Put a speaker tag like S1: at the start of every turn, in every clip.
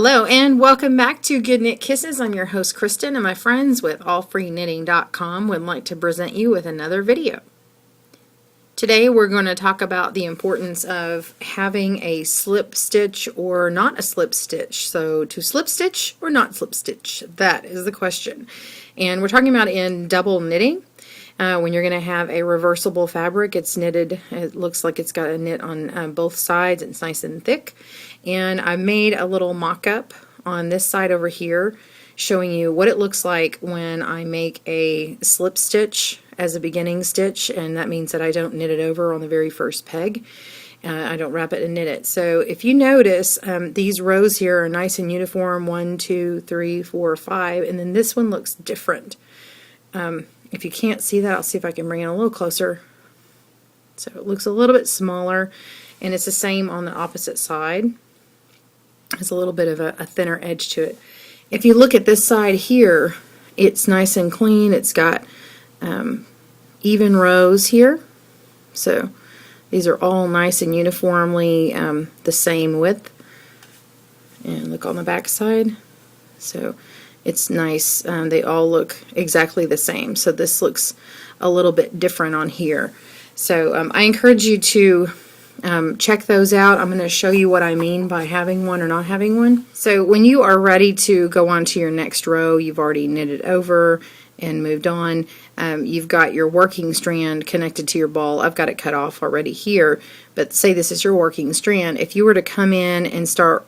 S1: Hello and welcome back to Good Knit Kisses. I'm your host Kristen, and my friends with allfreeknitting.com would like to present you with another video. Today we're going to talk about the importance of having a slip stitch or not a slip stitch. So to slip stitch or not slip stitch, that is the question. And we're talking about in double knitting. When you're going to have a reversible fabric, it's knitted, it looks like it's got a knit on both sides, it's nice and thick. And I made a little mock-up on this side over here showing you what it looks like when I make a slip stitch as a beginning stitch, and that means that I don't knit it over on the very first peg. I don't wrap it and knit it. So if you notice, these rows here are nice and uniform, 1, 2, 3, 4, 5, and then this one looks different. If you can't see that, I'll see if I can bring it a little closer. So it looks a little bit smaller, and it's the same on the opposite side. It's a little bit of a thinner edge to it. If you look at this side here, it's nice and clean. It's got even rows here. So these are all nice and uniformly the same width. And look on the back side. So it's nice. They all look exactly the same. So this looks a little bit different on here. So I encourage you to check those out. I'm going to show you what I mean by having one or not having one. So when you are ready to go on to your next row, you've already knitted over and moved on. You've got your working strand connected to your ball. I've got it cut off already here, but say this is your working strand. If you were to come in and start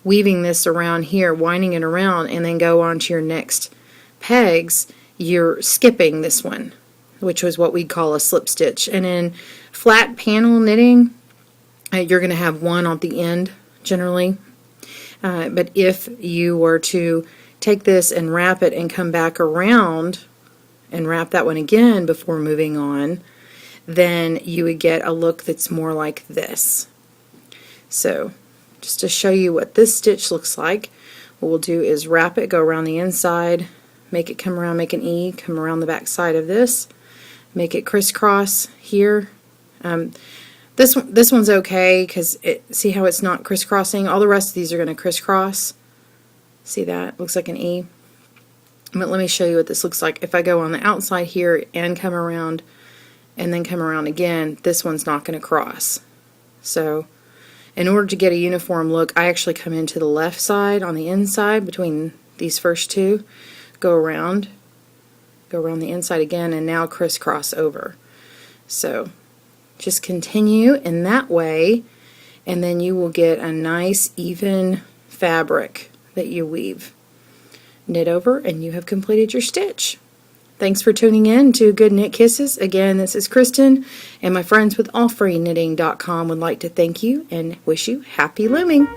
S1: weaving this around here, winding it around, and then go on to your next pegs, you're skipping this one, which was what we'd call a slip stitch. And in flat panel knitting, you're going to have one at the end generally. But if you were to take this and wrap it and come back around and wrap that one again before moving on, then you would get a look that's more like this. So just to show you what this stitch looks like, what we'll do is wrap it, go around the inside, make it come around, make an E, come around the back side of this, make it crisscross here. This one's okay because see how it's not crisscrossing? All the rest of these are going to crisscross. See that? Looks like an E. But let me show you what this looks like. If I go on the outside here and come around and then come around again, this one's not going to cross. So in order to get a uniform look, I actually come into the left side on the inside between these first two, go around the inside again, and now crisscross over. So just continue in that way, and then you will get a nice even fabric that you weave. Knit over, and you have completed your stitch. Thanks for tuning in to Good Knit Kisses. Again, this is Kristen, and my friends with allfreeknitting.com would like to thank you and wish you happy looming.